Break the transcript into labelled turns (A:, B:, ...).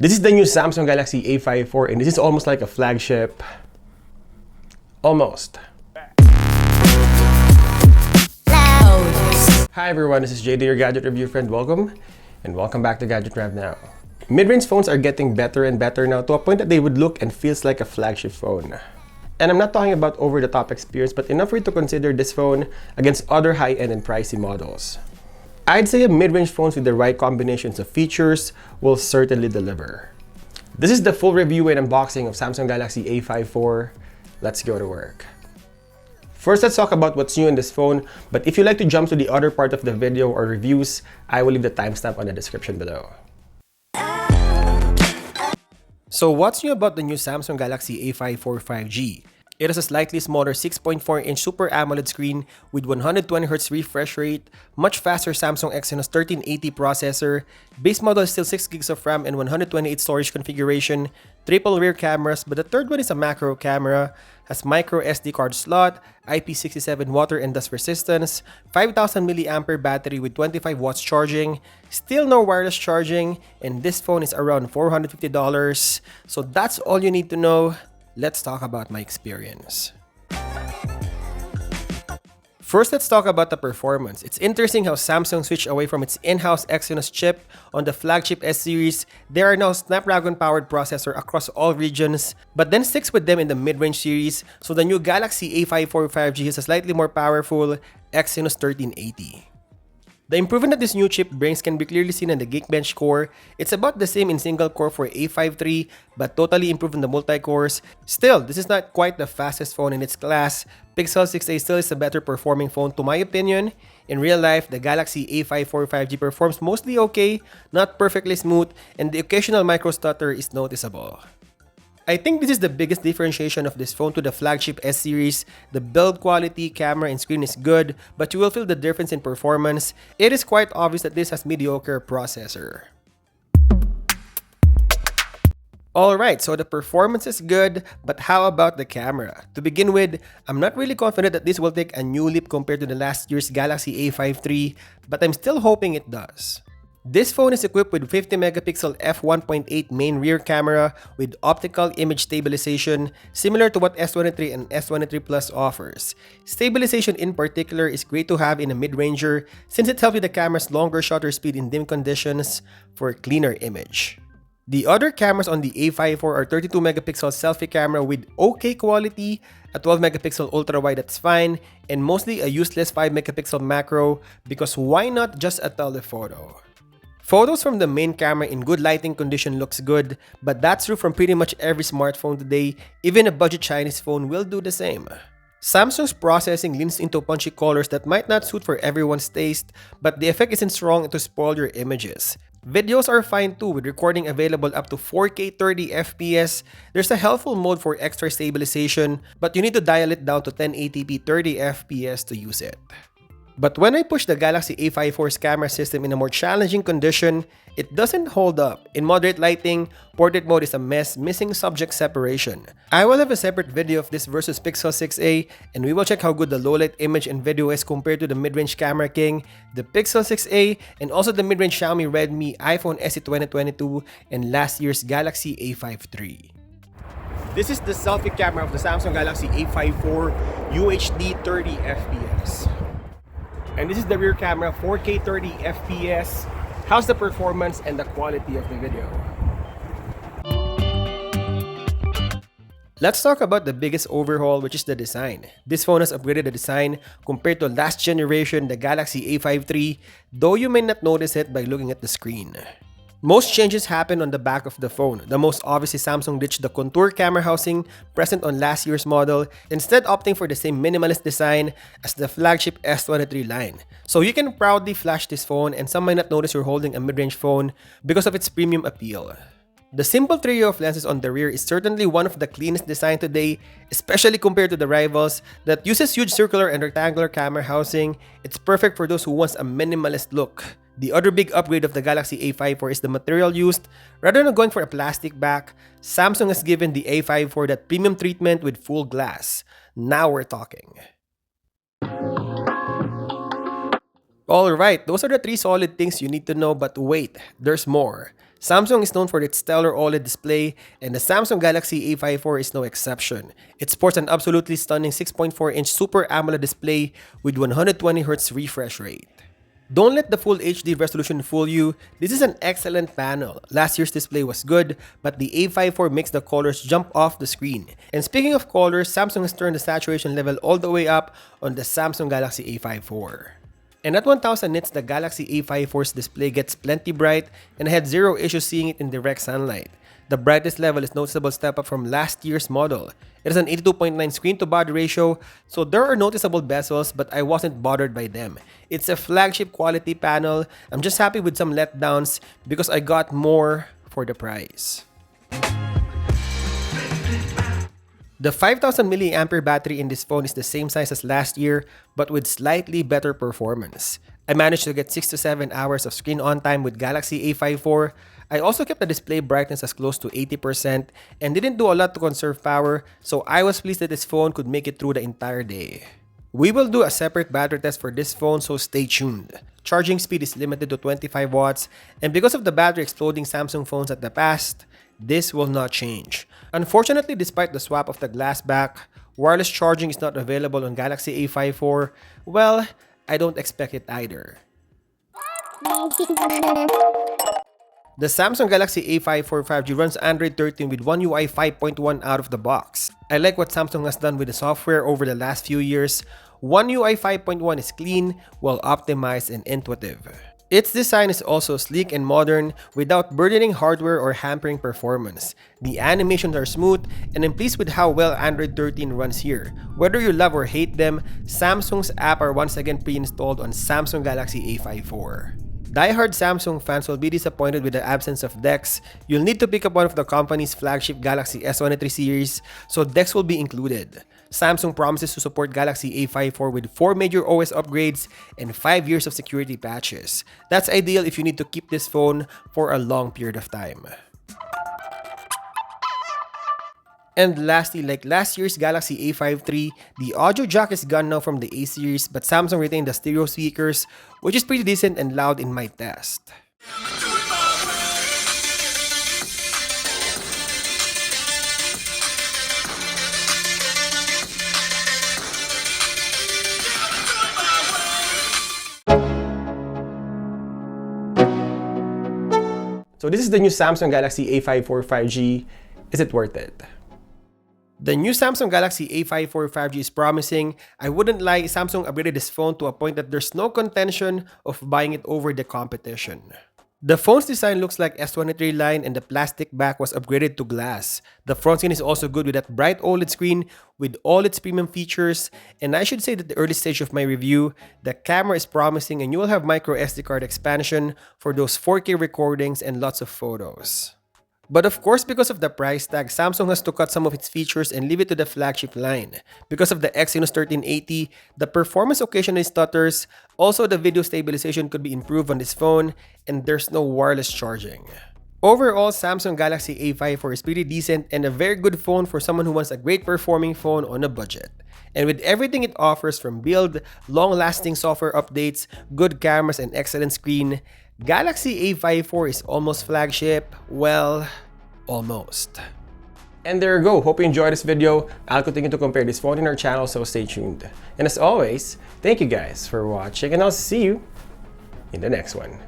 A: This is the new Samsung Galaxy A54 and this is almost like a flagship. Almost. Hi everyone, this is JD, your gadget review friend. Welcome and welcome back to Gadget Rev Now. Mid-range phones are getting better and better now to a point that they would look and feels like a flagship phone. And I'm not talking about over-the-top experience, but enough for you to consider this phone against other high-end and pricey models. I'd say mid-range phones with the right combinations of features will certainly deliver. This is the full review and unboxing of Samsung Galaxy A54. Let's go to work. First, let's talk about what's new in this phone, but if you'd like to jump to the other part of the video or reviews, I will leave the timestamp on the description below. So what's new about the new Samsung Galaxy A54 5G? It has a slightly smaller 6.4-inch Super AMOLED screen with 120Hz refresh rate, much faster Samsung Exynos 1380 processor, base model is still 6GB of RAM and 128 storage configuration, triple rear cameras, but the third one is a macro camera, has micro SD card slot, IP67 water and dust resistance, 5000 mAh battery with 25 watts charging, still no wireless charging, and this phone is around $450. So that's all you need to know. Let's talk about my experience. First, let's talk about the performance. It's interesting how Samsung switched away from its in-house Exynos chip on the Flagship S series. There are now Snapdragon-powered processor across all regions, but then sticks with them in the mid-range series, so the new Galaxy A54 5G has a slightly more powerful Exynos 1380. The improvement that this new chip brings can be clearly seen in the Geekbench core. It's about the same in single core for A53, but totally improved in the multi-cores. Still, this is not quite the fastest phone in its class. Pixel 6a still is a better performing phone to my opinion. In real life, the Galaxy A54 5G performs mostly okay, not perfectly smooth, and the occasional micro stutter is noticeable. I think this is the biggest differentiation of this phone to the Flagship S series. The build quality, camera, and screen is good, but you will feel the difference in performance. It is quite obvious that this has mediocre processor. Alright, so the performance is good, but how about the camera? To begin with, I'm not really confident that this will take a new leap compared to the last year's Galaxy A53, but I'm still hoping it does. This phone is equipped with 50-megapixel f1.8 main rear camera with optical image stabilization, similar to what S23 and S23 Plus offers. Stabilization in particular is great to have in a mid-ranger since it helps with the camera's longer shutter speed in dim conditions for a cleaner image. The other cameras on the A54 are 32-megapixel selfie camera with okay quality, a 12-megapixel ultra-wide that's fine, and mostly a useless 5-megapixel macro because why not just a telephoto? Photos from the main camera in good lighting condition looks good, but that's true from pretty much every smartphone today. Even a budget Chinese phone will do the same. Samsung's processing leans into punchy colors that might not suit for everyone's taste, but the effect isn't strong to spoil your images. Videos are fine too, with recording available up to 4K 30fps. There's a helpful mode for extra stabilization, but you need to dial it down to 1080p 30fps to use it. But when I push the Galaxy A54's camera system in a more challenging condition, it doesn't hold up. In moderate lighting, portrait mode is a mess, missing subject separation. I will have a separate video of this versus Pixel 6a, and we will check how good the low-light image and video is compared to the mid-range camera king, the Pixel 6a, and also the mid-range Xiaomi Redmi iPhone SE 2022 and last year's Galaxy A53. This is the selfie camera of the Samsung Galaxy A54 UHD 30fps. And this is the rear camera, 4K 30fps. How's the performance and the quality of the video? Let's talk about the biggest overhaul, which is the design. This phone has upgraded the design compared to last generation, the Galaxy A53, though you may not notice it by looking at the screen. Most changes happen on the back of the phone. The most obvious is Samsung ditched the contour camera housing present on last year's model, instead opting for the same minimalist design as the Flagship S23 line. So you can proudly flash this phone, and some might not notice you're holding a mid-range phone because of its premium appeal. The simple trio of lenses on the rear is certainly one of the cleanest design today, especially compared to the rivals that uses huge circular and rectangular camera housing. It's perfect for those who want a minimalist look. The other big upgrade of the Galaxy A54 is the material used. Rather than going for a plastic back, Samsung has given the A54 that premium treatment with full glass. Now we're talking. Alright, those are the 3 solid things you need to know, but wait, there's more. Samsung is known for its stellar OLED display, and the Samsung Galaxy A54 is no exception. It sports an absolutely stunning 6.4-inch Super AMOLED display with 120Hz refresh rate. Don't let the full HD resolution fool you. This is an excellent panel. Last year's display was good, but the A54 makes the colors jump off the screen. And speaking of colors, Samsung has turned the saturation level all the way up on the Samsung Galaxy A54. And at 1000 nits, the Galaxy A54's display gets plenty bright, and I had zero issues seeing it in direct sunlight. The brightest level is noticeable step up from last year's model. It is an 82.9 screen-to-body ratio, so there are noticeable bezels, but I wasn't bothered by them. It's a flagship quality panel. I'm just happy with some letdowns because I got more for the price. The 5000 mAh battery in this phone is the same size as last year, but with slightly better performance. I managed to get 6 to 7 hours of screen on time with Galaxy A54. I also kept the display brightness as close to 80% and didn't do a lot to conserve power, so I was pleased that this phone could make it through the entire day. We will do a separate battery test for this phone, so stay tuned. Charging speed is limited to 25 watts, and because of the battery exploding Samsung phones at the past, this will not change. Unfortunately, despite the swap of the glass back, wireless charging is not available on Galaxy A54. Well, I don't expect it either. The Samsung Galaxy A54 5G runs Android 13 with OneUI 5.1 out of the box. I like what Samsung has done with the software over the last few years. OneUI 5.1 is clean, well optimized, and intuitive. Its design is also sleek and modern without burdening hardware or hampering performance. The animations are smooth, and I'm pleased with how well Android 13 runs here. Whether you love or hate them, Samsung's app are once again pre-installed on Samsung Galaxy A54. Die-hard Samsung fans will be disappointed with the absence of DeX. You'll need to pick up one of the company's flagship Galaxy S23 series, so DeX will be included. Samsung promises to support Galaxy A54 with 4 major OS upgrades and 5 years of security patches. That's ideal if you need to keep this phone for a long period of time. And lastly, like last year's Galaxy A53, the audio jack is gone now from the A series, but Samsung retained the stereo speakers, which is pretty decent and loud in my test. So this is the new Samsung Galaxy A54 5G. Is it worth it? The new Samsung Galaxy A54 5G is promising. I wouldn't lie, Samsung upgraded this phone to a point that there's no contention of buying it over the competition. The phone's design looks like S23 line, and the plastic back was upgraded to glass. The front screen is also good with that bright OLED screen with all its premium features, and I should say that the early stage of my review, the camera is promising and you will have micro SD card expansion for those 4K recordings and lots of photos. But of course, because of the price tag, Samsung has to cut some of its features and leave it to the flagship line. Because of the Exynos 1380, the performance occasionally stutters. Also, the video stabilization could be improved on this phone, and there's no wireless charging. Overall, Samsung Galaxy A54 is pretty decent and a very good phone for someone who wants a great performing phone on a budget. And with everything it offers from build, long-lasting software updates, good cameras, and excellent screen, Galaxy A54 is almost flagship. Well, almost. And there you go. Hope you enjoyed this video. I'll continue to compare this phone in our channel, so stay tuned. And as always, thank you guys for watching, and I'll see you in the next one.